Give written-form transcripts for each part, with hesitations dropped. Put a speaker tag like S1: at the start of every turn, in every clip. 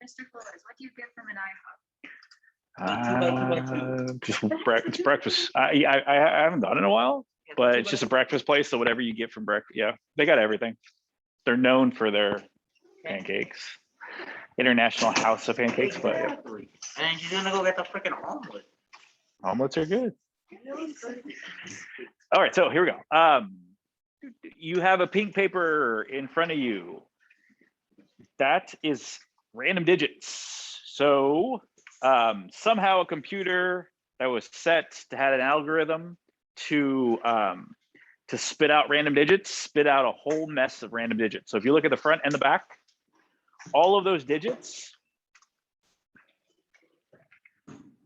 S1: Mr. Flores, what do you get from an IHOP?
S2: It's breakfast. I haven't done it in a while, but it's just a breakfast place. So whatever you get from breakfast, yeah, they got everything. They're known for their pancakes. International House of Pancakes, but yeah.
S3: And she's gonna go get the freaking omelet.
S2: Omelets are good. All right, so here we go. You have a pink paper in front of you. That is random digits. So somehow a computer that was set to had an algorithm to spit out random digits, spit out a whole mess of random digits. So if you look at the front and the back, all of those digits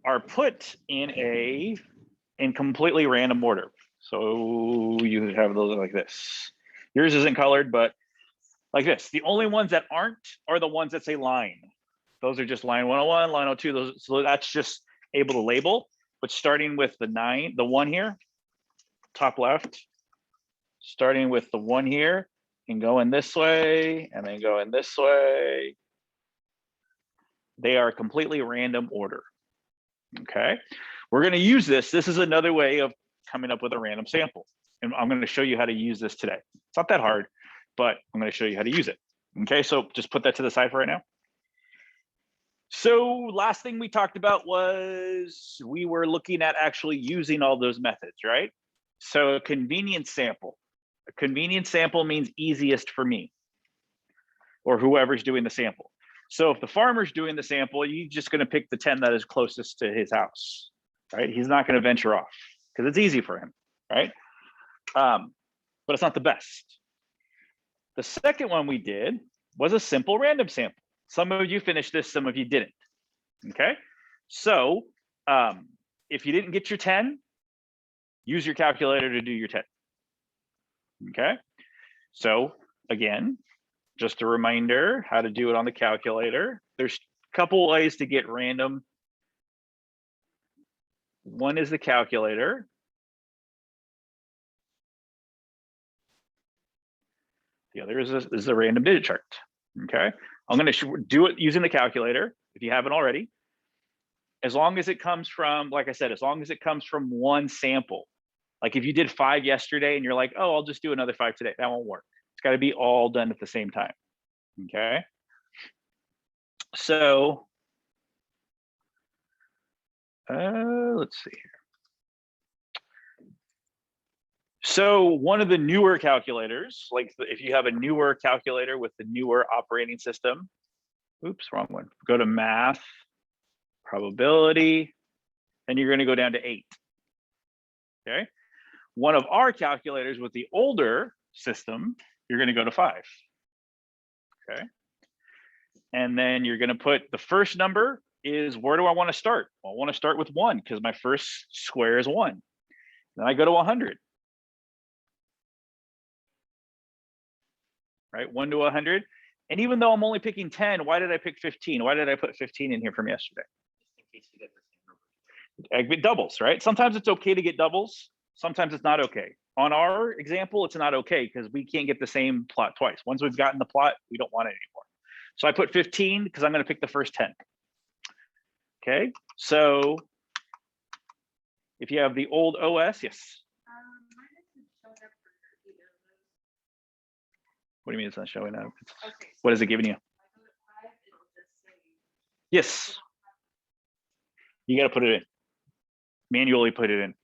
S2: are put in completely random order. So you have those like this. Yours isn't colored, but like this. The only ones that aren't are the ones that say line. Those are just line 101, line 02. Those, so that's just able to label. But starting with the 1 here, top left, starting with the 1 here and going this way and then going this way. They are completely random order. Okay, we're going to use this. This is another way of coming up with a random sample. And I'm going to show you how to use this today. It's not that hard, but I'm going to show you how to use it. Okay, so just put that to the side for right now. So last thing we talked about was we were looking at actually using all those methods, right? So a convenience sample. A convenience sample means easiest for me or whoever's doing the sample. So if the farmer's doing the sample, you're just going to pick the 10 that is closest to his house, right? He's not going to venture off because it's easy for him, right? But it's not the best. The second one we did was a simple random sample. Some of you finished this, some of you didn't, okay? So if you didn't get your 10, use your calculator to do your 10, okay? So again, just a reminder how to do it on the calculator. There's a couple ways to get random. One is the calculator. The other is a random digit chart, okay? I'm gonna do it using the calculator if you haven't already. As long as it comes from, like I said, as long as it comes from one sample. Like if you did 5 yesterday and you're like, oh, I'll just do another 5 today, that won't work. It's gotta be all done at the same time, okay? So, let's see here. So one of the newer calculators, like if you have a newer calculator with the newer operating system, oops, wrong one. Go to math, probability, and you're gonna go down to 8, okay? One of our calculators with the older system, you're gonna go to 5, okay? And then you're gonna put the first number is, where do I wanna start? Well, I wanna start with 1 because my first square is 1. Then I go to 100. Right, 1 to 100. And even though I'm only picking 10, why did I pick 15? Why did I put 15 in here from yesterday?
S3: Just in case you get the same number.
S2: I get doubles, right? Sometimes it's okay to get doubles. Sometimes it's not okay. On our example, it's not okay because we can't get the same plot twice. Once we've gotten the plot, we don't want it anymore. So I put 15 because I'm going to pick the first 10. Okay, so if you have the old OS, yes. What do you mean it's not showing up?
S1: Okay.
S2: What is it giving you? Yes. You got to put it in. Manually put it in.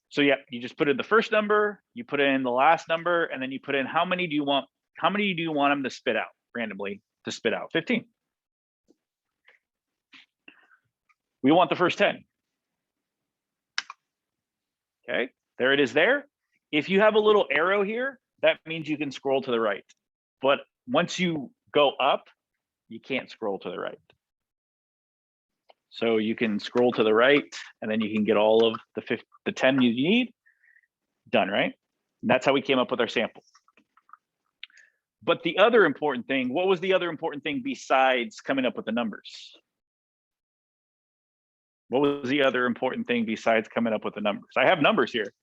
S2: So yeah, you just put in the first number, you put in the last number, and then you put in how many do you want them to spit out randomly to spit out? 15. We want the first 10. Okay, there it is there. If you have a little arrow here, that means you can scroll to the right. But once you go up, you can't scroll to the right. So you can scroll to the right and then you can get all of the 10 you need done, right? And that's how we came up with our sample. But the other important thing, what was the other important thing besides coming up with the numbers? What was the other important thing besides coming up with the numbers? I have numbers here.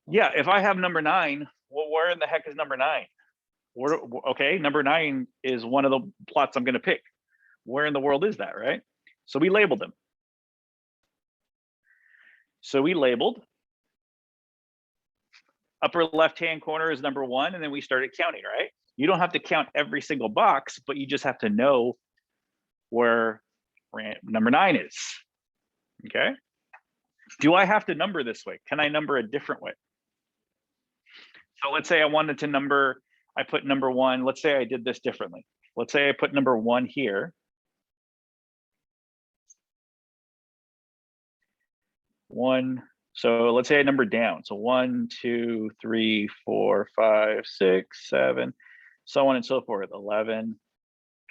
S2: Yeah, if I have number 9, well, where in the heck is number 9? Okay, number 9 is one of the plots I'm going to pick. Where in the world is that, right? So we labeled them. So we labeled upper left-hand corner is number 1, and then we started counting, right? You don't have to count every single box, but you just have to know where number 9 is. Okay. Do I have to number this way? Can I number a different way? So let's say I wanted to number, I put number 1. Let's say I did this differently. Let's say I put number 1 here. 1. So let's say I number down. So 1, 2, 3, 4, 5, 6, 7, so on and so forth. 11,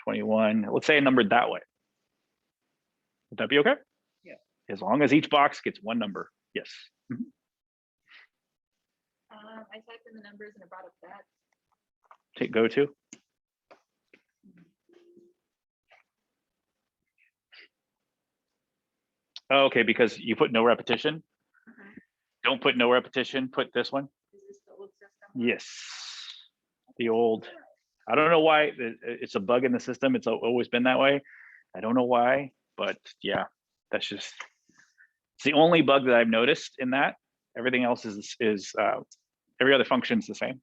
S2: 21. Let's say I numbered that way. Would that be okay?
S3: Yeah.
S2: As long as each box gets one number. Yes. Mhm.
S1: I typed in the numbers and it brought up that.
S2: Take go to. Oh, okay, because you put no repetition. Don't put no repetition. Put this one.
S1: Is this the old system?
S2: Yes. The old. I don't know why. It's a bug in the system. It's always been that way. I don't know why, but yeah, that's just. It's the only bug that I've noticed in that. Everything else is every other function is the same.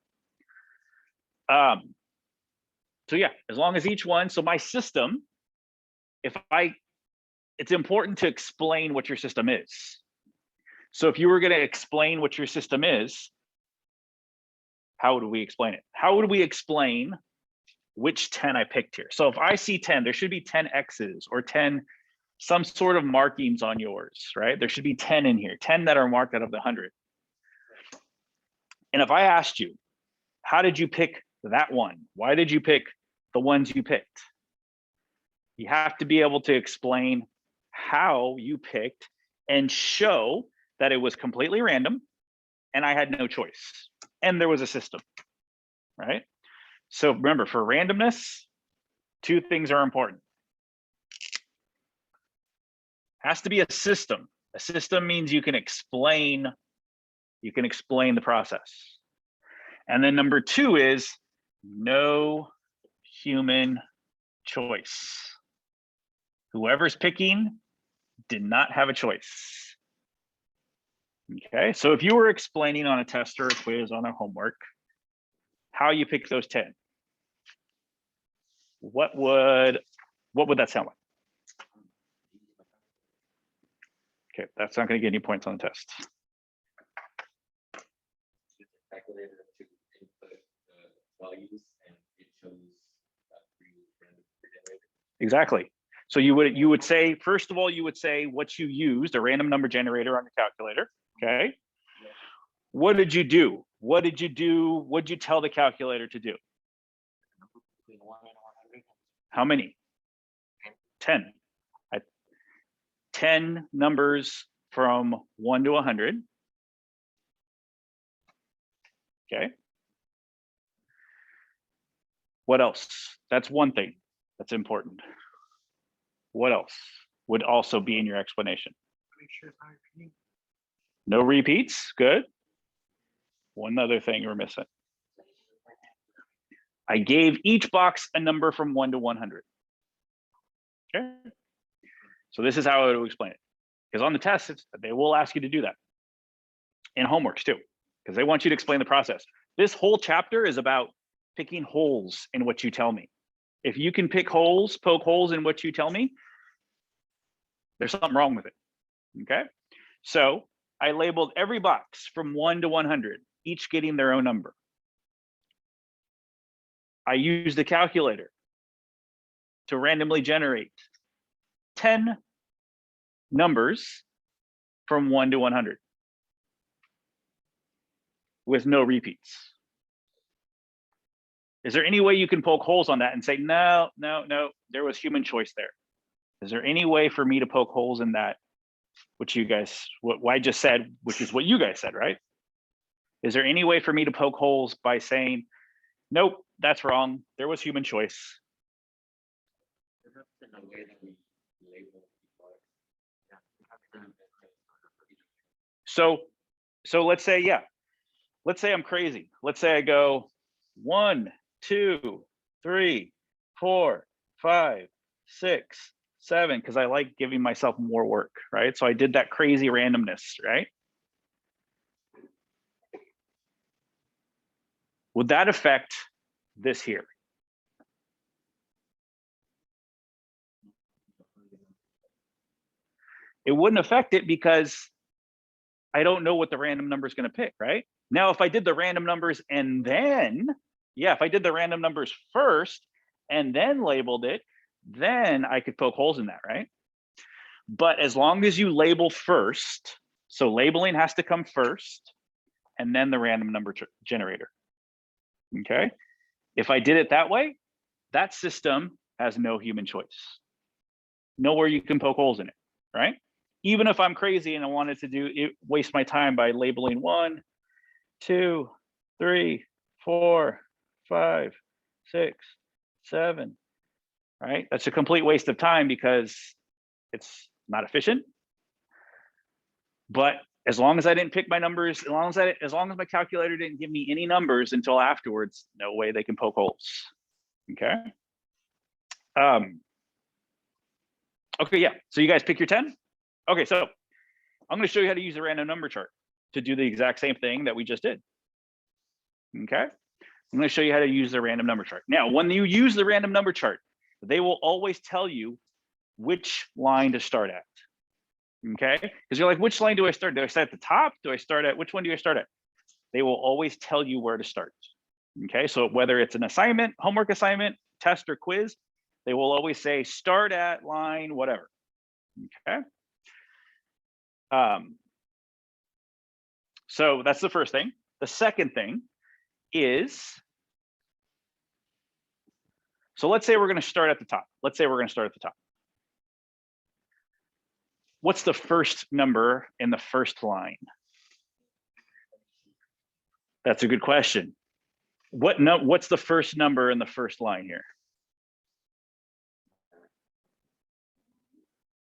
S2: So yeah, as long as each one. So my system, it's important to explain what your system is. So if you were going to explain what your system is, how would we explain it? How would we explain which 10 I picked here? So if I see 10, there should be 10 X's or 10, some sort of markings on yours, right? There should be 10 in here, 10 that are marked out of the 100. And if I asked you, how did you pick that one? Why did you pick the ones you picked? You have to be able to explain how you picked and show that it was completely random and I had no choice and there was a system, right? So remember, for randomness, 2 things are important. Has to be a system. A system means you can explain the process. And then number 2 is no human choice. Whoever's picking did not have a choice. Okay, so if you were explaining on a test or a quiz on a homework, how you pick those 10, what would that sound like? Okay, that's not going to get any points on the test.
S4: Use a calculator to input the values and it shows random generator.
S2: Exactly. So you would say, first of all, you would say what you used, a random number generator on your calculator. Okay.
S4: Yeah.
S2: What did you do? What did you do? What did you tell the calculator to do?
S3: Between 1 and 100.
S2: How many? 10. 10 numbers from 1 to 100. Okay. What else? That's one thing that's important. What else would also be in your explanation?
S3: Make sure it's not repeating.
S2: No repeats. Good. One other thing we're missing. I gave each box a number from 1 to 100. Okay. So this is how I would explain it. Because on the test, they will ask you to do that. In homeworks too, because they want you to explain the process. This whole chapter is about picking holes in what you tell me. If you can poke holes in what you tell me, there's something wrong with it. Okay. So I labeled every box from 1 to 100, each getting their own number. I used the calculator to randomly generate 10 numbers from 1 to 100 with no repeats. Is there any way you can poke holes on that and say, no, there was human choice there? Is there any way for me to poke holes in that, which you guys, what I just said, which is what you guys said, right? Is there any way for me to poke holes by saying, nope, that's wrong, there was human choice?
S4: Perhaps in a way that we label people.
S2: So let's say, yeah, let's say I'm crazy. Let's say I go 1, 2, 3, 4, 5, 6, 7, because I like giving myself more work, right? So I did that crazy randomness, right? Would that affect this here? It wouldn't affect it because I don't know what the random number is going to pick, right? Now, if I did the random numbers and then, yeah, if I did the random numbers first and then labeled it, then I could poke holes in that, right? But as long as you label first, so labeling has to come first and then the random number generator, okay? If I did it that way, that system has no human choice. Nowhere you can poke holes in it, right? Even if I'm crazy and I wanted to do it, waste my time by labeling 1, 2, 3, 4, 5, 6, 7, right? That's a complete waste of time because it's not efficient. But as long as I didn't pick my numbers, as long as my calculator didn't give me any numbers until afterwards, no way they can poke holes. Okay. Okay, yeah. So you guys pick your 10. Okay, so I'm going to show you how to use a random number chart to do the exact same thing that we just did. Okay. I'm going to show you how to use the random number chart. Now, when you use the random number chart, they will always tell you which line to start at. Okay, because you're like, which line do I start? Do I start at the top? Do I start at, which one do I start at? They will always tell you where to start. Okay, so whether it's an assignment, homework assignment, test, or quiz, they will always say start at line whatever. Okay. So that's the first thing. The second thing is, so let's say we're going to start at the top. Let's say we're going to start at the top. What's the first number in the first line? That's a good question. What's the first number in the first line here?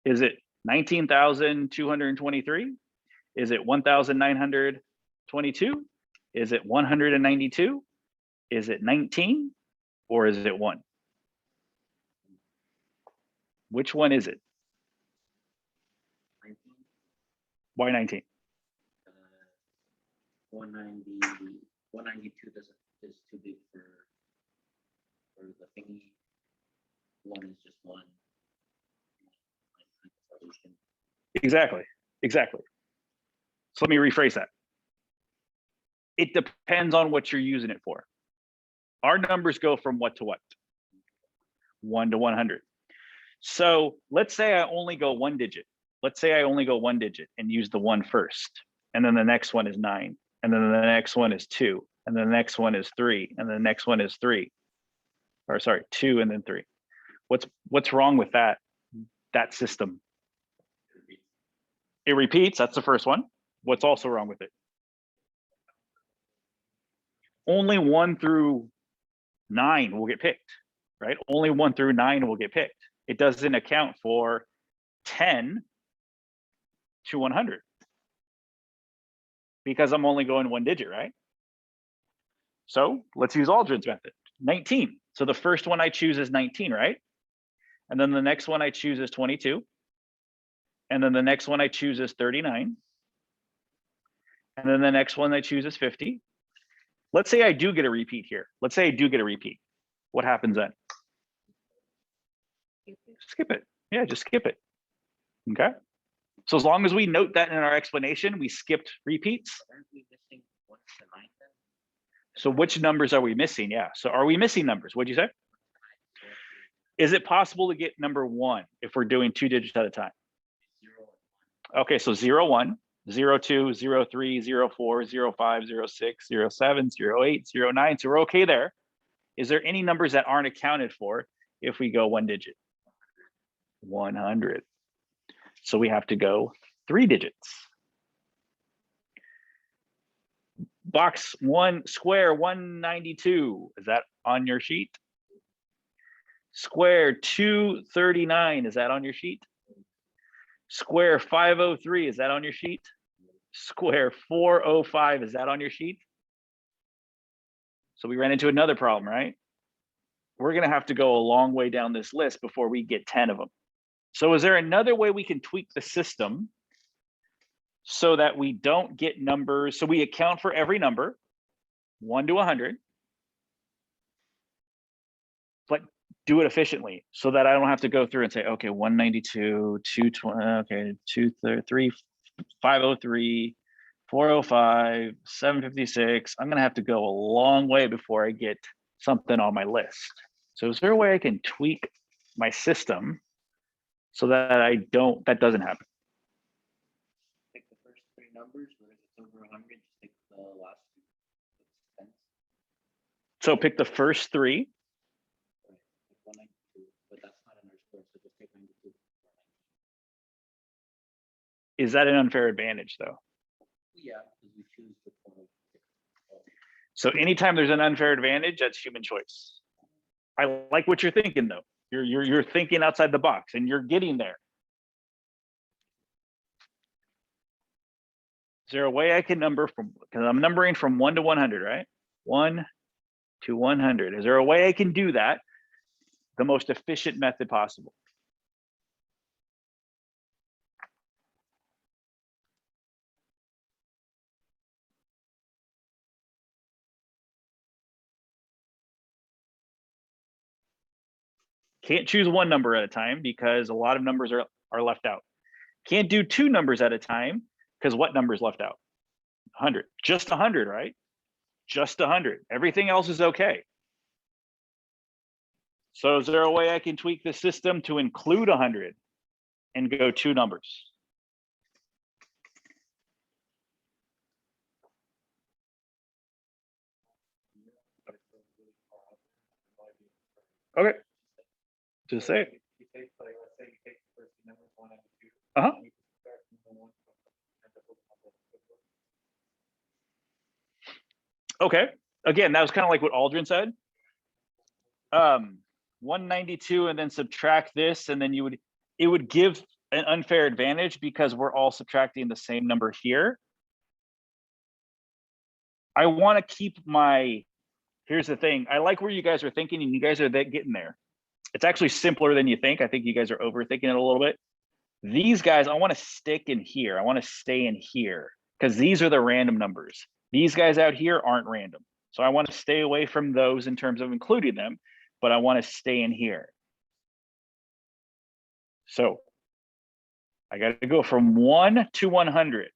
S2: Is it 19,223? Is it 1,922? Is it 192? Is it 19? Or is it 1? Which one is it?
S4: 19,
S2: Why 19?
S4: 192 is too big for the thingy. 1 is just 1.
S2: Exactly. So let me rephrase that. It depends on what you're using it for. Our numbers go from what to what? 1 to 100. So let's say I only go one digit. Let's say I only go one digit and use the 1 first. And then the next one is 9. And then the next one is 2. And then the next one is 3. And the next one is 3. Or sorry, 2 and then 3. What's wrong with that system? It repeats. That's the first one. What's also wrong with it? Only 1 through 9 will get picked, right? Only 1 through 9 will get picked. It doesn't account for 10 to 100 because I'm only going one digit, right? So let's use Aldrin's method. 19. So the first one I choose is 19, right? And then the next one I choose is 22. And then the next one I choose is 39. And then the next one I choose is 50. Let's say I do get a repeat here. Let's say I do get a repeat. What happens then? Skip it. Yeah, just skip it. Okay. So as long as we note that in our explanation, we skipped repeats.
S4: Aren't we missing 1 to 9 then?
S2: So which numbers are we missing? Yeah. So are we missing numbers? What'd you say? Is it possible to get number 1 if we're doing 2 digits at a time?
S4: 0 and 1.
S2: Okay, so 0, 1, 0, 2, 0, 3, 0, 4, 0, 5, 0, 6, 0, 7, 0, 8, 0, 9. So we're okay there. Is there any numbers that aren't accounted for if we go one digit? 100. So we have to go 3 digits. Box 1, square 192. Is that on your sheet? Square 239. Is that on your sheet? Square 503. Is that on your sheet? Square 405. Is that on your sheet? So we ran into another problem, right? we're gonna have to go a long way down this list before we get 10 of them. So is there another way we can tweak the system so that we don't get numbers? So we account for every number, 1 to 100, but do it efficiently so that I don't have to go through and say, okay, 192, 220, okay, 233, 503, 405, 756. I'm gonna have to go a long way before I get something on my list. So is there a way I can tweak my system so that that doesn't happen?
S3: Take the first three numbers, where if it's over 100, just take the last two. That's 10.
S2: So pick the first three.
S3: Right, like 192, but that's not in our score, so just take 92.
S2: Is that an unfair advantage though?
S3: Yeah, because we choose the point.
S2: So anytime there's an unfair advantage, that's human choice. I like what you're thinking though. You're thinking outside the box and you're getting there. Is there a way I can number from, because I'm numbering from 1 to 100, right? 1 to 100. Is there a way I can do that the most efficient method possible? Can't choose one number at a time because a lot of numbers are left out. Can't do two numbers at a time because what number is left out? 100, just 100, right? Just 100. Everything else is okay. So is there a way I can tweak the system to include 100 and go two numbers? Okay, just say it.
S3: You take, like, let's say you take the first two numbers, 1 and 2.
S2: Uh-huh.
S3: and you subtract from the one from the- end up with a number.
S2: Okay, again, that was kind of like what Aldrin said. 192 and then subtract this, and then it would give an unfair advantage because we're all subtracting the same number here. I want to keep here's the thing. I like where you guys are thinking and you guys are getting there. It's actually simpler than you think. I think you guys are overthinking it a little bit. These guys, I want to stick in here. I want to stay in here because these are the random numbers. These guys out here aren't random. So I want to stay away from those in terms of including them, but I want to stay in here. So I got to go from 1 to 100.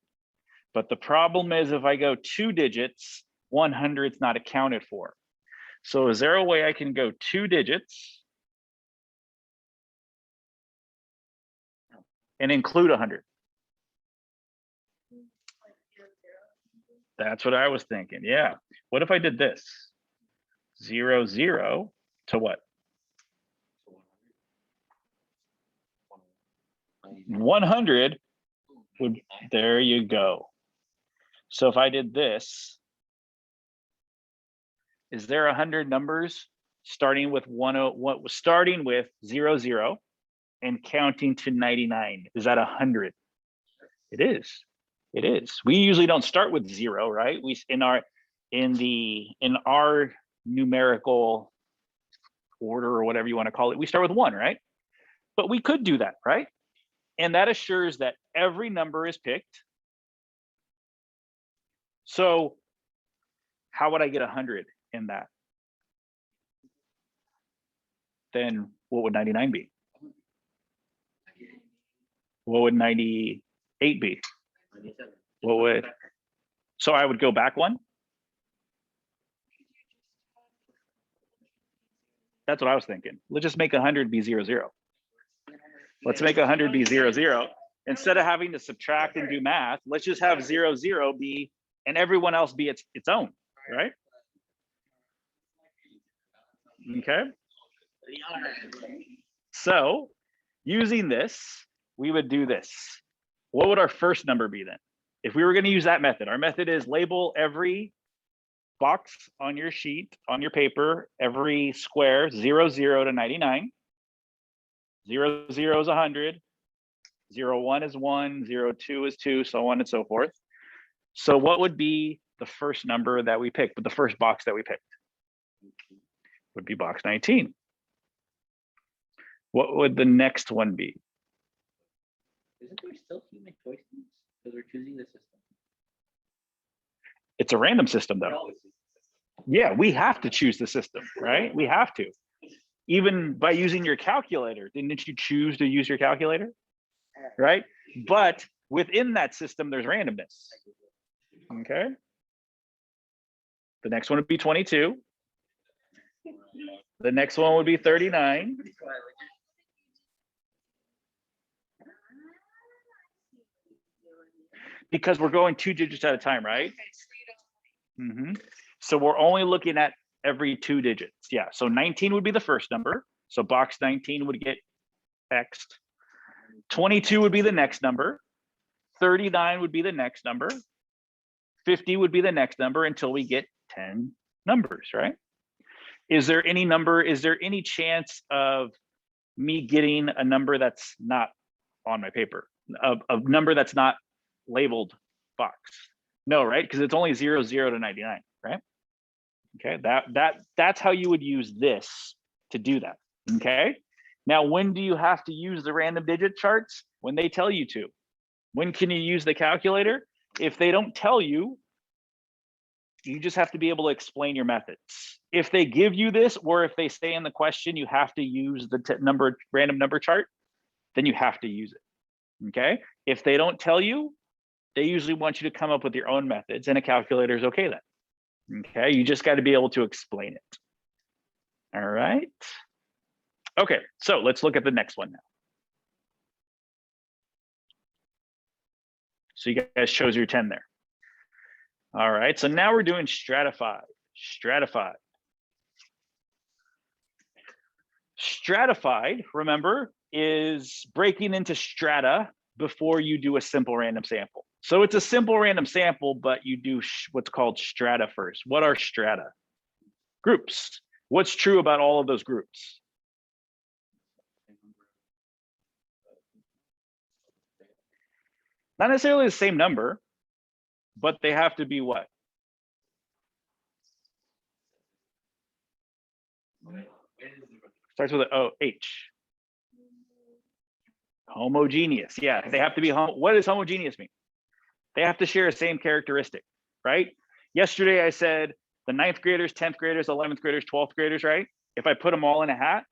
S2: But the problem is if I go 2 digits, 100 is not accounted for. So is there a way I can go 2 digits and include 100? That's what I was thinking. Yeah. What if I did this? 0, 0 to what? 100 would, there you go. So if I did this, is there 100 numbers starting with 0, 0 and counting to 99? Is that 100? It is. It is. We usually don't start with 0, right? We in our numerical order or whatever you want to call it, we start with 1, right? But we could do that, right? And that assures that every number is picked. So how would I get 100 in that? Then what would 99 be? What would 98 be?
S3: 97.
S2: What would, so I would go back 1? That's what I was thinking. Let's just make 100 be 0, 0. Let's make 100 be 0, 0. Instead of having to subtract and do math, let's just have 0, 0 be, and everyone else be its own, right? Okay. So using this, we would do this. What would our first number be then? If we were going to use that method, our method is label every box on your sheet, on your paper, every square, 0, 0 to 99. 0, 0 is 100. 0, 1 is 1. 0, 2 is 2, so on and so forth. So what would be the first number that we picked, but the first box that we picked? Would be box 19. What would the next one be?
S3: Isn't there still human choice in this? Because we're choosing the system.
S2: It's a random system
S4: We
S2: though.
S4: always use the system.
S2: Yeah, we have to choose the system, right? We have to. Even by using your calculator, didn't you choose to use your calculator? Right? But within that system, there's randomness. Okay. The next one would be 22. The next one would be 39. Because we're going 2 digits at a time, right? Mhm. So we're only looking at every 2 digits. Yeah. So 19 would be the first number. So box 19 would get X'd. 22 would be the next number. 39 would be the next number. 50 would be the next number until we get 10 numbers, right? Is there any chance of me getting a number that's not on my paper, a number that's not labeled box? No, right? Because it's only 0, 0 to 99, right? Okay, that's how you would use this to do that. Okay. Now, when do you have to use the random digit charts? When they tell you to. When can you use the calculator? If they don't tell you, you just have to be able to explain your methods. If they give you this, or if they say in the question, you have to use the random number chart, then you have to use it. Okay. If they don't tell you, they usually want you to come up with your own methods, and a calculator is okay then. Okay. You just got to be able to explain it. All right. Okay. So let's look at the next one now. So you guys chose your 10 there. All right. So now we're doing stratified. Stratified. Stratified, remember, is breaking into strata before you do a simple random sample. So it's a simple random sample, but you do what's called strata first. What are strata? Groups. What's true about all of those groups? Not necessarily the same number, but they have to be what? Starts with an O, H. Homogeneous. Yeah, they have to be what does homogeneous mean? They have to share the same characteristic, right? Yesterday I said the 9th graders, 10th graders, 11th graders, 12th graders, right? If I put them all in a hat,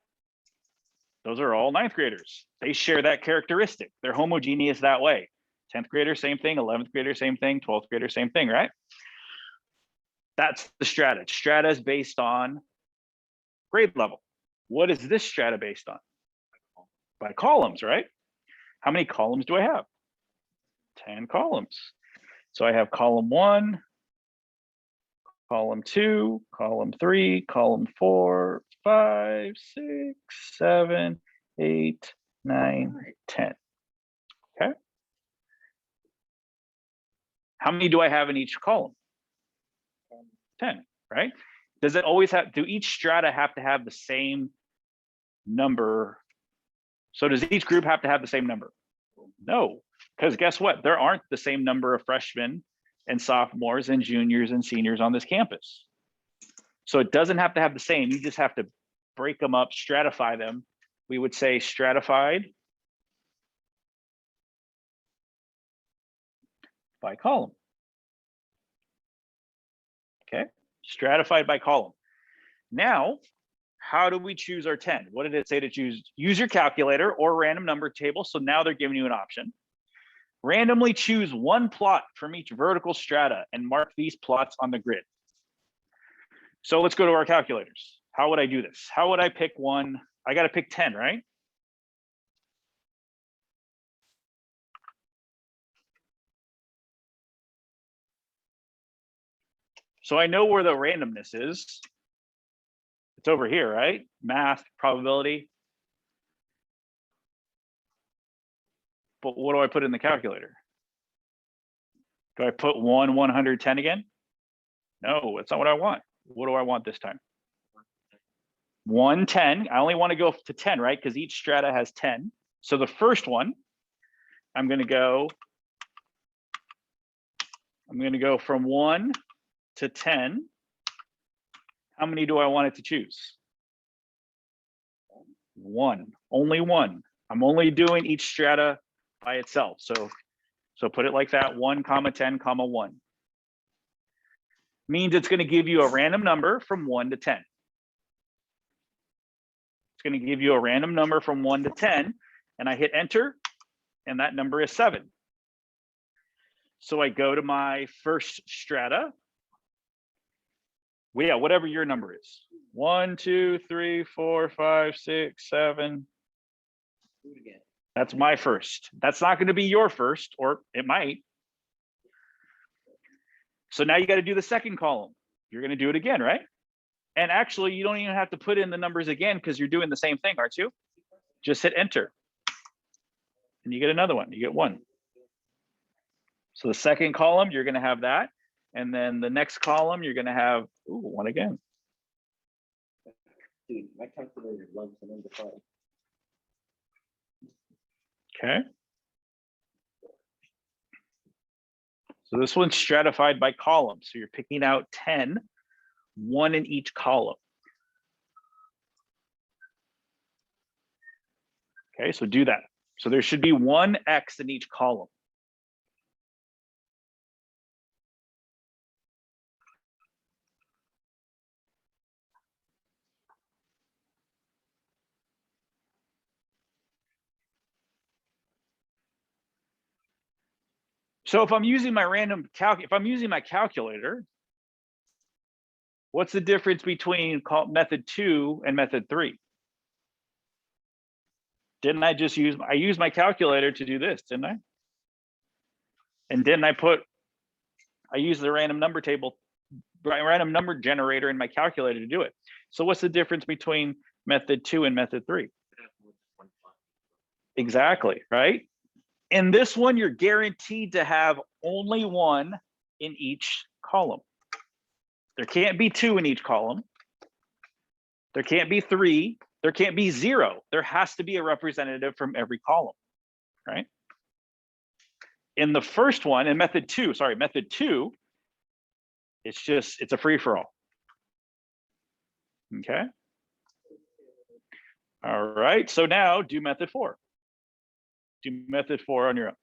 S2: those are all 9th graders. They share that characteristic. They're homogeneous that way. 10th grader, same thing. 11th grader, same thing. 12th grader, same thing, right? That's the strata. Strata is based on grade level. What is this strata based on? By columns, right? How many columns do I have? 10 columns. So I have column 1, column 2, column 3, column 4, 5, 6, 7, 8, 9, 10. Okay. How many do I have in each column? 10, right? Does it always have, do each strata have to have the same number? So does each group have to have the same number? No, because guess what? There aren't the same number of freshmen and sophomores and juniors and seniors on this campus. So it doesn't have to have the same. You just have to break them up, stratify them. We would say stratified by column. Okay, stratified by column. Now, how do we choose our 10? What did it say to choose? Use your calculator or random number table. So now they're giving you an option. Randomly choose one plot from each vertical strata and mark these plots on the grid. So let's go to our calculators. How would I do this? How would I pick one? I got to pick 10, right? So I know where the randomness is. It's over here, right? Math, probability. But what do I put in the calculator? Do I put 110 again? No, that's not what I want. What do I want this time? 110. I only want to go to 10, right? Because each strata has 10. So the first one, I'm going to go from 1 to 10. How many do I want it to choose? 1, only 1. I'm only doing each strata by itself. So put it like that, 1, 10, 1. Means it's going to give you a random number from 1 to 10. It's going to give you a random number from 1 to 10, and I hit enter, and that number is 7. So I go to my first strata. Well, yeah, whatever your number is. 1, 2, 3, 4, 5, 6, 7.
S3: Do it again.
S2: That's my first. That's not going to be your first, or it might. So now you got to do the second column. You're going to do it again, right? And actually, you don't even have to put in the numbers again because you're doing the same thing, aren't you? Just hit enter. And you get another one. You get 1. So the second column, you're going to have that. And then the next column, you're going to have 1 again.
S3: Dude, my calculator loves the number 5.
S2: Okay. So this one's stratified by column. So you're picking out 10, 1 in each column. Okay, so do that. So there should be 1 X in each column. So if I'm using my if I'm using my calculator, what's the difference between method 2 and method 3? Didn't I just use my calculator to do this, didn't I? And didn't I use the random number generator in my calculator to do it. So what's the difference between method 2 and method 3? Exactly, right? In this one, you're guaranteed to have only 1 in each column. There can't be 2 in each column. There can't be 3. There can't be 0. There has to be a representative from every column, right? In the first one, in method 2, it's a free-for-all. Okay. All right, so now do method 4. Do method 4 on your own.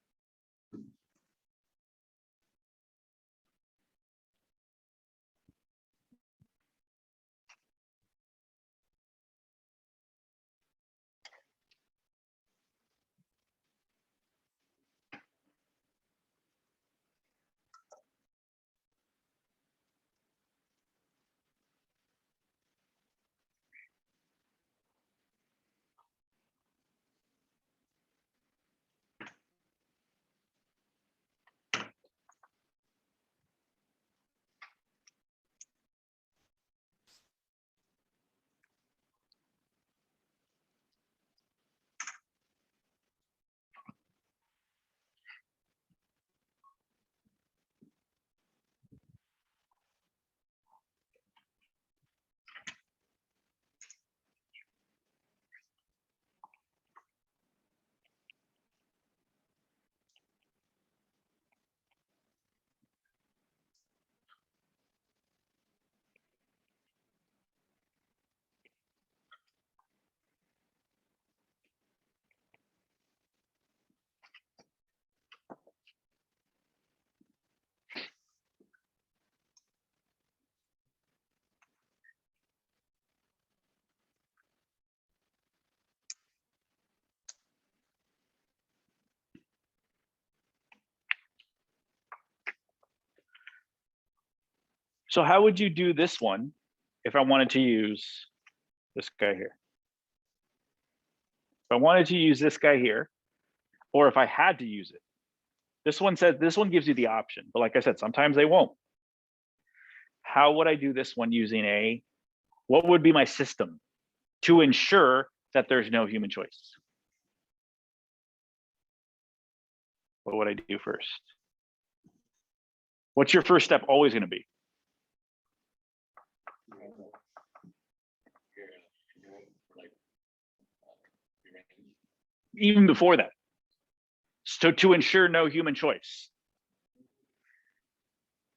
S2: So how would you do this one if I wanted to use this guy here? If I wanted to use this guy here, or if I had to use it. This one gives you the option, but like I said, sometimes they won't. How would I do this one using what would be my system to ensure that there's no human choice? What would I do first? What's your first step always going to be? Even before that. So to ensure no human choice.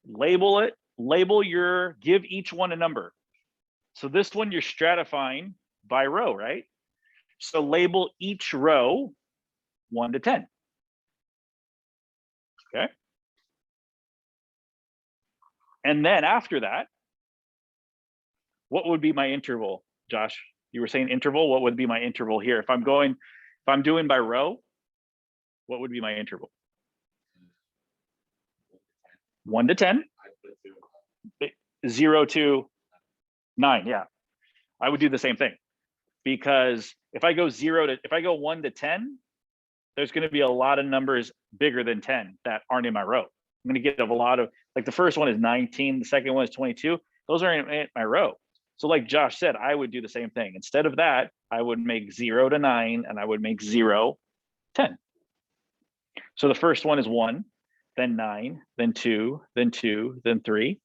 S2: Label it, give each one a number. So this one you're stratifying by row, right? So label each row 1 to 10. Okay. And then after that, what would be my interval, Josh? You were saying interval. What would be my interval here? If I'm doing by row, what would be my interval? 1 to 10,
S4: I put
S2: 0 to 9. Yeah, I would do the same thing, because if I go 1 to 10, there's going to be a lot of numbers bigger than 10 that aren't in my row. I'm going to get a lot of, like the first one is 19, the second one is 22. Those are in my row. So like Josh said, I would do the same thing. Instead of that, I would make 0 to 9 and I would make 0, 10. So the first one is 1, then 9, then 2, then 2, then 3.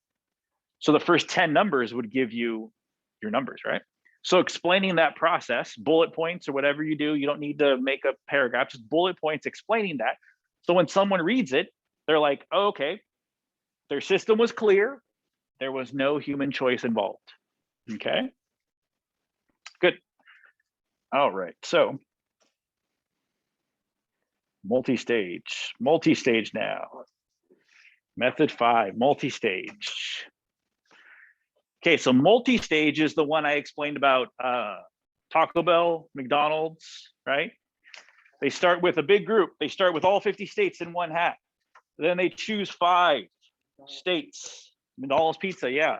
S2: So the first 10 numbers would give you your numbers, right? So explaining that process, bullet points or whatever you do, you don't need to make a paragraph, just bullet points explaining that. So when someone reads it, they're like, oh, okay, their system was clear. There was no human choice involved. Okay, good. All right, so multi-stage now. Method 5, multi-stage. Okay, so multi-stage is the one I explained about Taco Bell, McDonald's, right? They start with a big group. They start with all 50 states in one hat. Then they choose 5 states. McDonald's pizza, yeah.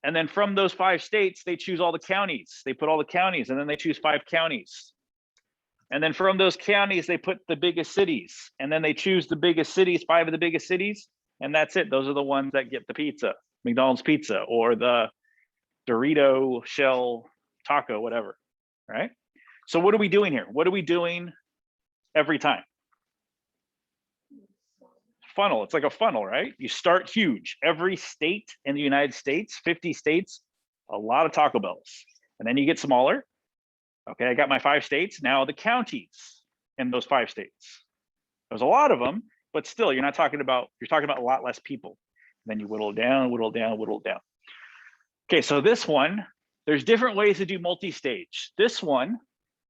S2: And then from those 5 states, they choose all the counties. They put all the counties, and then they choose 5 counties. And then from those counties, they put the biggest cities. And then they choose the biggest cities, 5 of the biggest cities. And that's it. Those are the ones that get the pizza, McDonald's pizza, or the Dorito shell taco, whatever, right? So what are we doing here? What are we doing every time? Funnel. It's like a funnel, right? You start huge. Every state in the United States, 50 states, a lot of Taco Bells. And then you get smaller. Okay, I got my 5 states. Now the counties in those 5 states. There's a lot of them, but still you're talking about a lot less people. Then you whittle down, whittle down, whittle down. Okay, so this one, there's different ways to do multi-stage. This one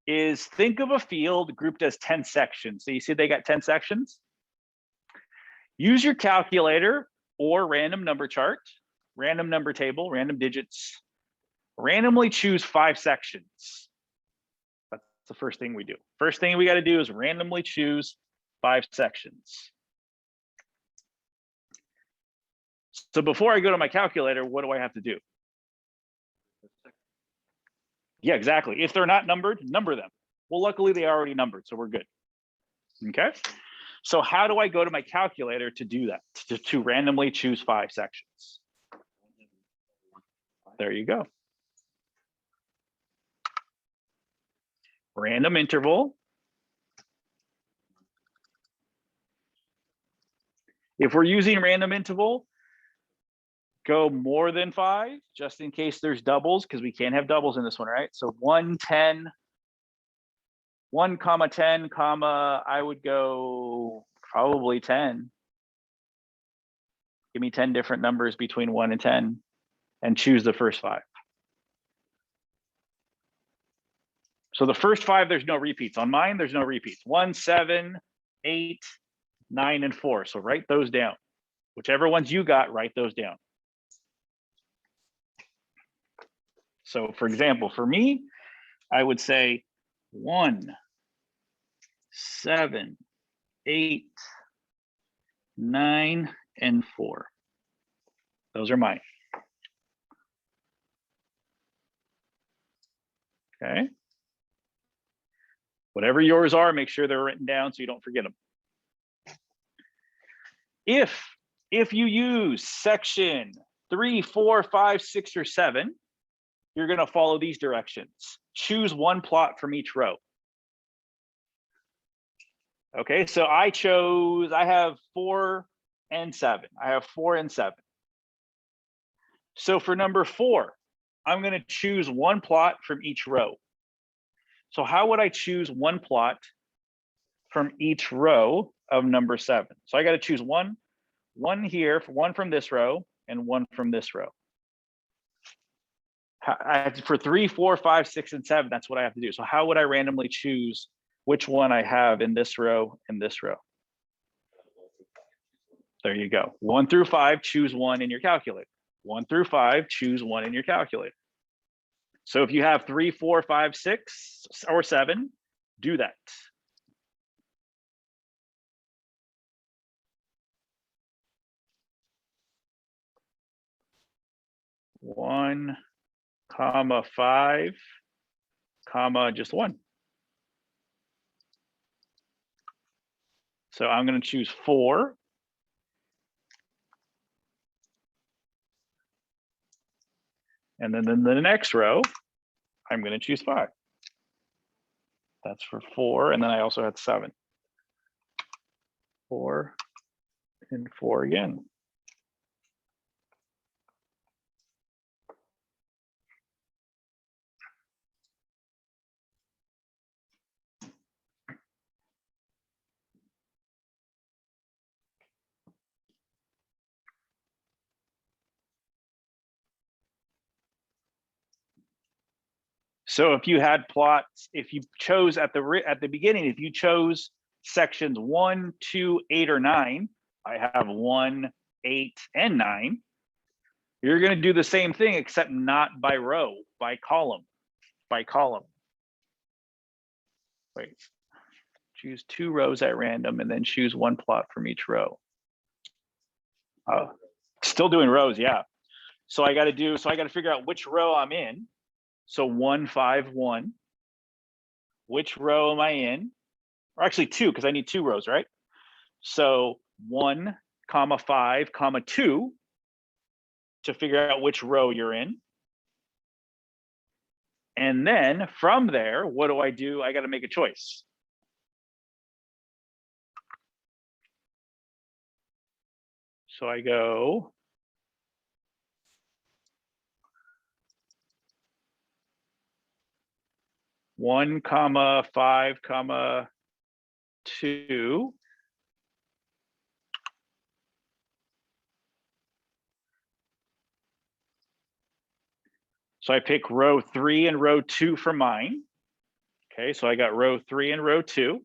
S2: is, think of a field grouped as 10 sections. So you see they got 10 sections? Use your calculator or random number chart, random number table, random digits. Randomly choose 5 sections. That's the first thing we do. First thing we got to do is randomly choose 5 sections. So before I go to my calculator, what do I have to do? Yeah, exactly. If they're not numbered, number them. Well, luckily they are already numbered, so we're good. Okay. So how do I go to my calculator to do that? To randomly choose 5 sections. There you go. Random interval. If we're using random interval, go more than 5, just in case there's doubles, because we can't have doubles in this one, right? So 1, 10, 1, 10, I would go probably 10. Give me 10 different numbers between 1 and 10 and choose the first 5. So the first 5, there's no repeats. On mine, there's no repeats. 1, 7, 8, 9, and 4. So write those down. Whichever ones you got, write those down. So for example, for me, I would say 1, 7, 8, 9, and 4. Those are mine. Okay. Whatever yours are, make sure they're written down so you don't forget them. If you use section 3, 4, 5, 6, or 7, you're going to follow these directions. Choose one plot from each row. Okay, so I have 4 and 7. I have 4 and 7. So for number 4, I'm going to choose one plot from each row. So how would I choose one plot from each row of number 7? So I got to choose one here, one from this row, and one from this row. For 3, 4, 5, 6, and 7, that's what I have to do. So how would I randomly choose which one I have in this row and this row? There you go. 1 through 5, choose one in your calculator. 1 through 5, choose one in your calculator. So if you have 3, 4, 5, 6, or 7, do that. One, comma 5, comma just 1. So I'm going to choose 4. And then in the next row, I'm going to choose 5. That's for 4. And then I also had 7. 4 and 4 again. So if you had plots, if you chose at the beginning, if you chose sections 1, 2, 8, or 9, I have 1, 8, and 9. You're going to do the same thing, except not by row, by column, by column. Wait, choose 2 rows at random and then choose 1 plot from each row. Still doing rows, yeah. So I got to figure out which row I'm in. So 1, 5, 1. Which row am I in? Or actually 2, because I need 2 rows, right? So 1, comma 5, comma 2 to figure out which row you're in. And then from there, what do? I got to make a choice. So I go 1, comma 5, comma 2. So I pick row 3 and row 2 for mine. Okay, so I got row 3 and row 2.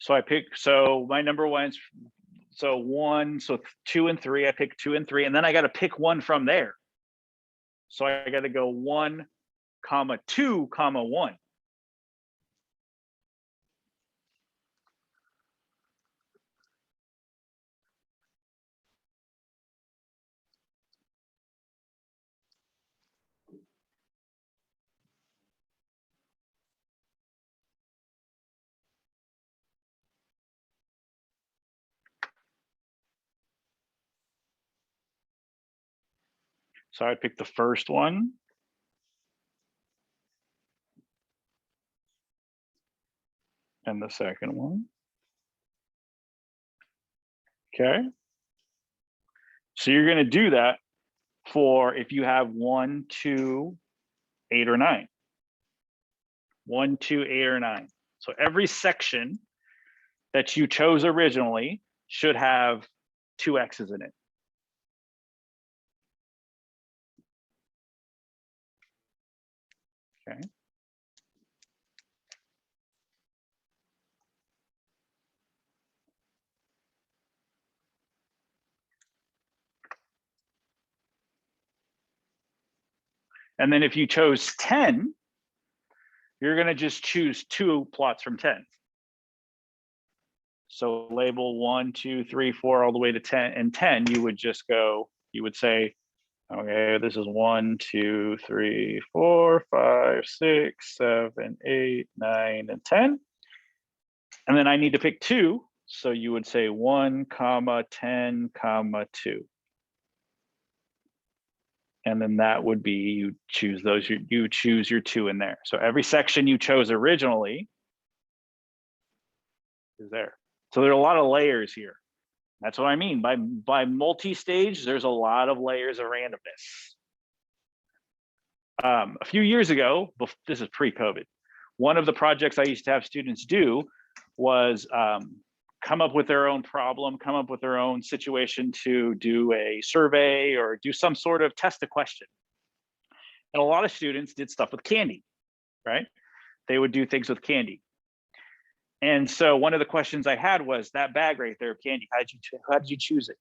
S2: So I pick, so my number one's, so 1, so 2 and 3, I pick 2 and 3, and then I got to pick one from there. So I got to go 1, comma 2, comma 1. So I pick the first one. And the second one. Okay. So you're going to do that for if you have 1, 2, 8, or 9. 1, 2, 8, or 9. So every section that you chose originally should have 2 X's in it. Okay. And then if you chose 10, you're going to just choose 2 plots from 10. So label 1, 2, 3, 4, all the way to 10. And 10, you would just go, you would say, okay, this is 1, 2, 3, 4, 5, 6, 7, 8, 9, and 10. And then I need to pick 2. So you would say 1, comma 10, comma 2. And then that would be, you choose those, you choose your 2 in there. So every section you chose originally is there. So there are a lot of layers here. That's what I mean by multi-stage. There's a lot of layers of randomness. A few years ago, this is pre-COVID, one of the projects I used to have students do was come up with their own problem, come up with their own situation to do a survey or do some sort of test a question. And a lot of students did stuff with candy, right? They would do things with candy. And so one of the questions I had was that bag right there of candy, how did you choose it?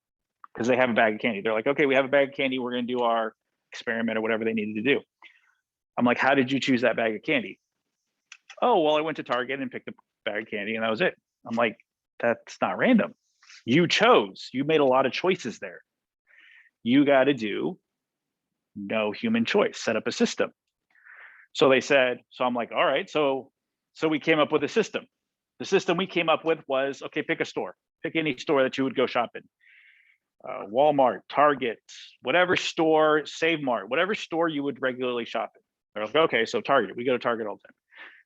S2: Because they have a bag of candy. They're like, okay, we have a bag of candy. We're going to do our experiment or whatever they needed to do. I'm like, how did you choose that bag of candy? Oh, well, I went to Target and picked a bag of candy and that was it. I'm like, that's not random. You chose, you made a lot of choices there. You got to do no human choice, set up a system. So they said, so I'm like, all right, so we came up with a system. The system we came up with was, okay, pick a store, pick any store that you would go shop in. Walmart, Target, whatever store, Save Mart, whatever store you would regularly shop in. They're like, okay, so Target, we go to Target all the time.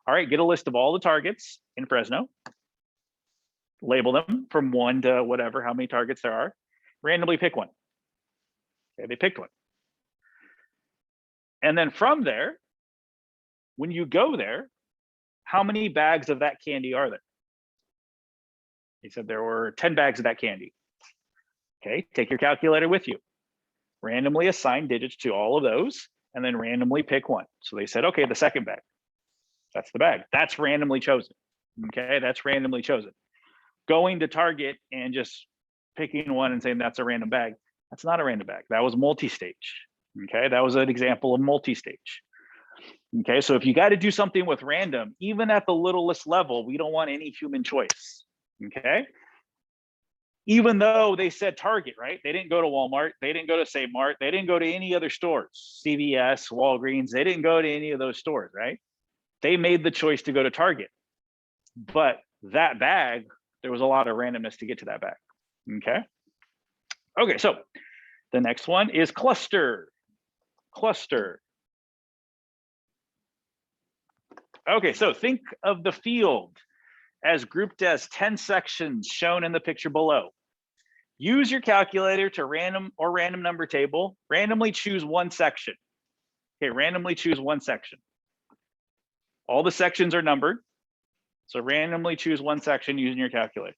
S2: All right, get a list of all the Targets in Fresno, label them from 1 to whatever, how many Targets there are, randomly pick one. Okay, they picked one. And then from there, when you go there, how many bags of that candy are there? He said there were 10 bags of that candy. Okay, take your calculator with you. Randomly assign digits to all of those and then randomly pick one. So they said, okay, the second bag, that's the bag. That's randomly chosen. Okay, that's randomly chosen. Going to Target and just picking one and saying that's a random bag, that's not a random bag. That was multi-stage. Okay, that was an example of multi-stage. Okay, so if you got to do something with random, even at the littlest level, we don't want any human choice. Okay, even though they said Target, right? They didn't go to Walmart, they didn't go to Save Mart, they didn't go to any other stores, CVS, Walgreens, they didn't go to any of those stores, right? They made the choice to go to Target. But that bag, there was a lot of randomness to get to that bag. Okay. Okay, so the next one is cluster. Cluster. Okay, so think of the field as grouped as 10 sections shown in the picture below. Use your calculator to random number table, randomly choose one section. Okay, randomly choose one section. All the sections are numbered. So randomly choose one section using your calculator.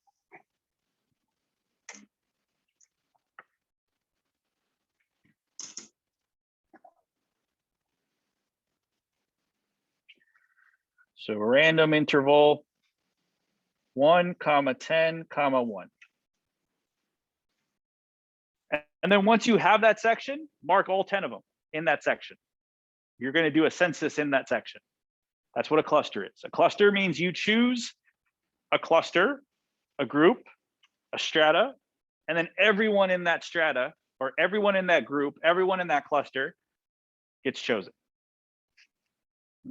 S2: So random interval 1, 10, 1. And then once you have that section, mark all 10 of them in that section. You're going to do a census in that section. That's what a cluster is. A cluster means you choose a cluster, a group, a strata, and then everyone in that strata or everyone in that group, everyone in that cluster gets chosen.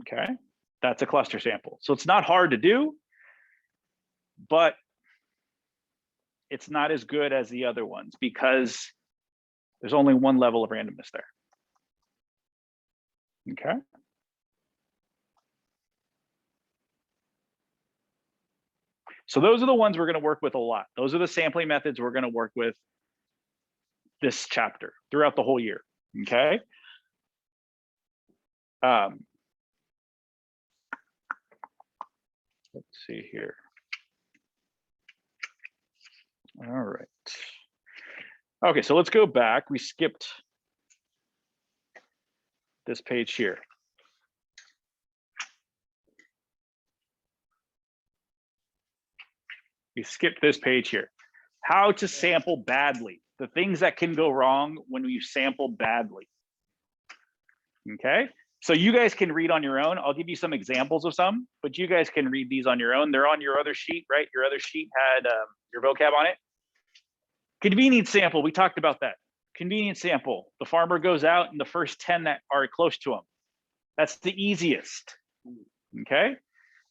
S2: Okay, that's a cluster sample. So it's not hard to do, but it's not as good as the other ones because there's only one level of randomness there. Okay. So those are the ones we're going to work with a lot. Those are the sampling methods we're going to work with this chapter throughout the whole year. Okay. Let's see here. All right. Okay, so let's go back. We skipped this page here. We skipped this page here. How to sample badly. The things that can go wrong when you sample badly. Okay, so you guys can read on your own. I'll give you some examples of some, but you guys can read these on your own. They're on your other sheet, right? Your other sheet had your vocab on it. Convenience sample, we talked about that. Convenience sample, the farmer goes out and the first 10 that are close to him. That's the easiest, okay?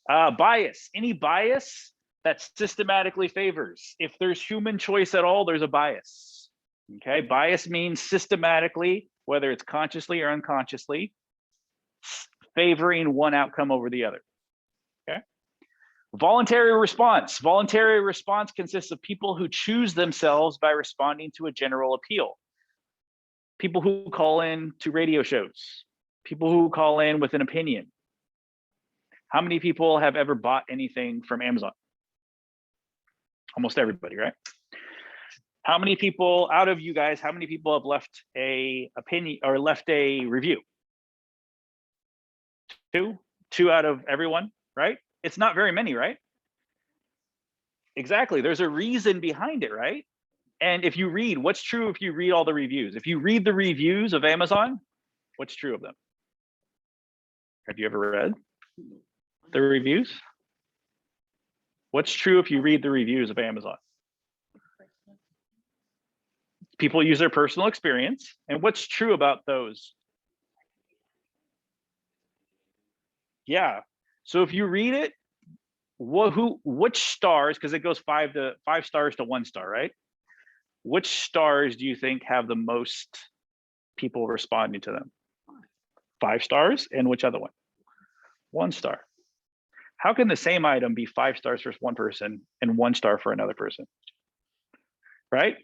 S2: Bias, any bias that systematically favors. If there's human choice at all, there's a bias, okay? Bias means systematically, whether it's consciously or unconsciously, favoring one outcome over the other, okay? Voluntary response. Voluntary response consists of people who choose themselves by responding to a general appeal. People who call in to radio shows, people who call in with an opinion. How many people have ever bought anything from Amazon? Almost everybody, right? How many people out of you guys, how many people have left a opinion or left a review? Two out of everyone, right? It's not very many, right? Exactly. There's a reason behind it, right? And if you read, what's true if you read all the reviews? If you read the reviews of Amazon, what's true of them? Have you ever read the reviews? What's true if you read the reviews of Amazon? People use their personal experience. And what's true about those? Yeah. So if you read it, which stars, because it goes 5 stars to 1 star, right? Which stars do you think have the most people responding to them? 5 stars, and which other one? 1 star. How can the same item be 5 stars for one person and 1 star for another person? Right?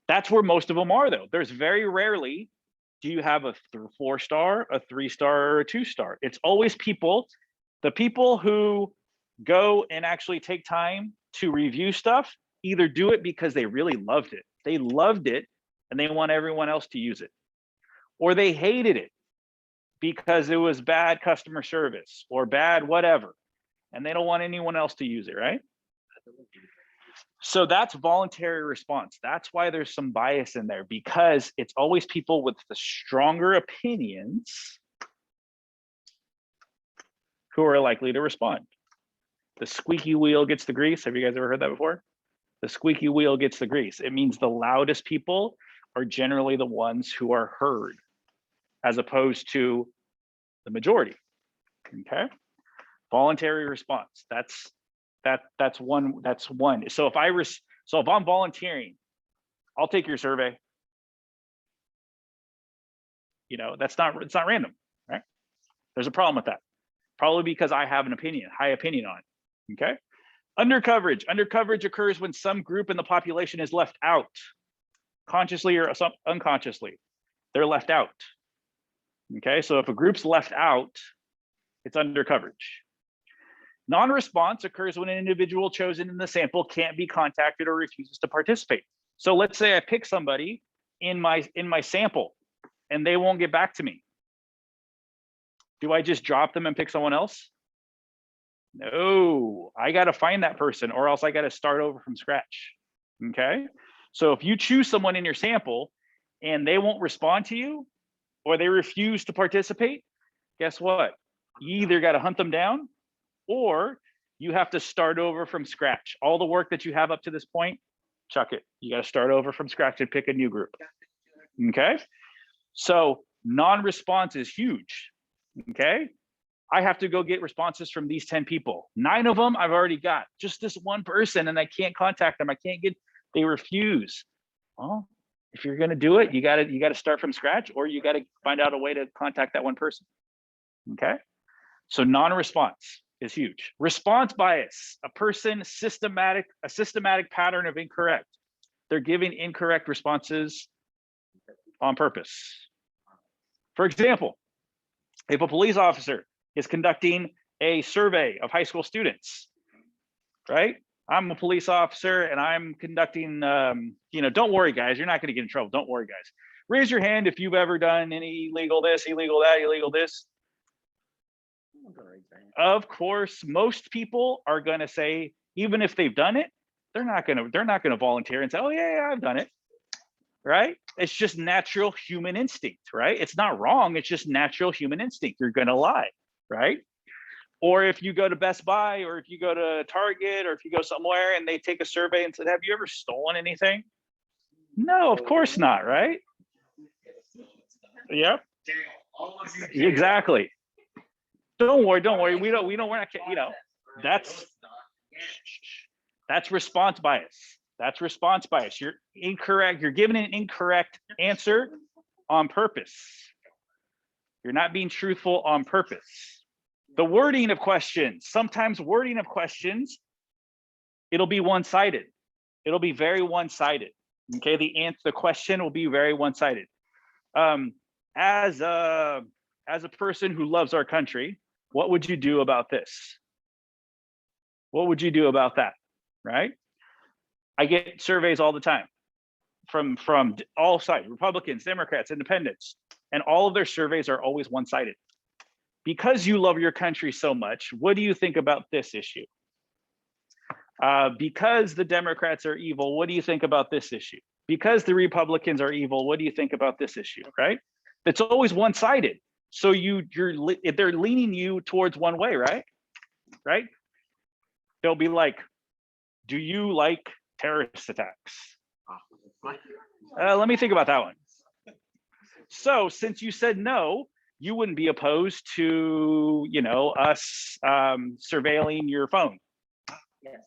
S2: That's where most of them are, though. There's very rarely do you have a 4 star, a 3 star, or a 2 star. It's always people, the people who go and actually take time to review stuff, either do it because they really loved it. They loved it and they want everyone else to use it. Or they hated it because it was bad customer service or bad whatever. And they don't want anyone else to use it, right? So that's voluntary response. That's why there's some bias in there, because it's always people with the stronger opinions who are likely to respond. The squeaky wheel gets the grease. Have you guys ever heard that before? The squeaky wheel gets the grease. It means the loudest people are generally the ones who are heard, as opposed to the majority. Okay. Voluntary response. That's one. So if I'm volunteering, I'll take your survey. You know, it's not random, right? There's a problem with that. Probably because I have an opinion, high opinion on it. Okay. Undercoverage. Undercoverage occurs when some group in the population is left out, consciously or unconsciously. They're left out. Okay. So if a group's left out, it's undercoverage. Non-response occurs when an individual chosen in the sample can't be contacted or refuses to participate. So let's say I pick somebody in my sample and they won't get back to me. Do I just drop them and pick someone else? No, I got to find that person, or else I got to start over from scratch. Okay. So if you choose someone in your sample and they won't respond to you, or they refuse to participate, guess what? You either got to hunt them down, or you have to start over from scratch. All the work that you have up to this point, chuck it. You got to start over from scratch and pick a new group. Okay. So non-response is huge. Okay. I have to go get responses from these 10 people. 9 of them I've already got. Just this one person, and I can't contact them. They refuse. Well, if you're going to do it, you got to start from scratch, or you got to find out a way to contact that one person. Okay. So non-response is huge. Response bias, a systematic pattern of incorrect. They're giving incorrect responses on purpose. For example, if a police officer is conducting a survey of high school students, right? I'm a police officer and I'm conducting, don't worry guys, you're not gonna get in trouble, don't worry guys. Raise your hand if you've ever done any illegal this, illegal that, illegal this. Of course, most people are gonna say, even if they've done it, they're not gonna volunteer and say, oh yeah, I've done it, right? It's just natural human instinct, right? It's not wrong, it's just natural human instinct. You're gonna lie, right? Or if you go to Best Buy, or if you go to Target, or if you go somewhere and they take a survey and said, have you ever stolen anything? No, of course not, right? Yep. Exactly. Don't worry. We're not, that's response bias. That's response bias. You're incorrect. You're giving an incorrect answer on purpose. You're not being truthful on purpose. The wording of questions, sometimes wording of questions, it'll be one-sided. It'll be very one-sided. Okay, the question will be very one-sided. As a person who loves our country, What would you do about this? What would you do about that? Right? I get surveys all the time from all sides, Republicans, Democrats, Independents, and all of their surveys are always one-sided. Because you love your country so much, what do you think about this issue? Because the Democrats are evil, what do you think about this issue? Because the Republicans are evil, what do you think about this issue? Right? It's always one-sided. So they're leaning you towards one way, right? Right? They'll be like, do you like terrorist attacks? Let me think about that one. So since you said no, you wouldn't be opposed to, us surveilling your phone.
S3: Yes.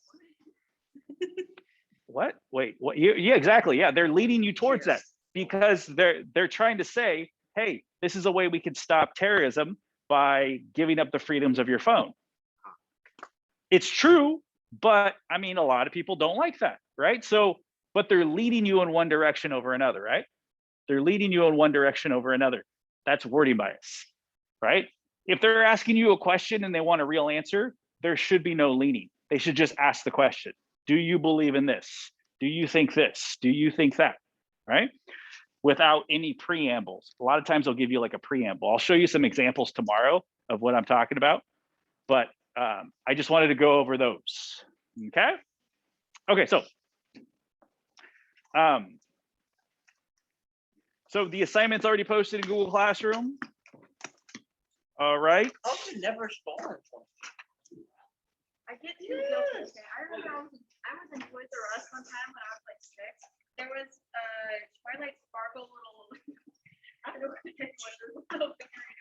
S2: What? Wait, what? Yeah, exactly. Yeah, they're leading you towards that because they're trying to say, hey, this is a way we can stop terrorism by giving up the freedoms of your phone. It's true, but I mean, a lot of people don't like that, right? So, but they're leading you in one direction over another, right? They're leading you in one direction over another. That's wording bias, right? If they're asking you a question and they want a real answer, there should be no leaning. They should just ask the question. Do you believe in this? Do you think this? Do you think that? Right? Without any preambles. A lot of times they'll give you like a preamble. I'll show you some examples tomorrow of what I'm talking about, but I just wanted to go over those. Okay. Okay. So the assignment's already posted in Google Classroom. All right.
S3: Oh, you never stolen from.
S1: I get too guilty. I remember I was in Toys R Us one time when I was like 6. There was Twilight Sparkle little, I don't know what it was, little figurine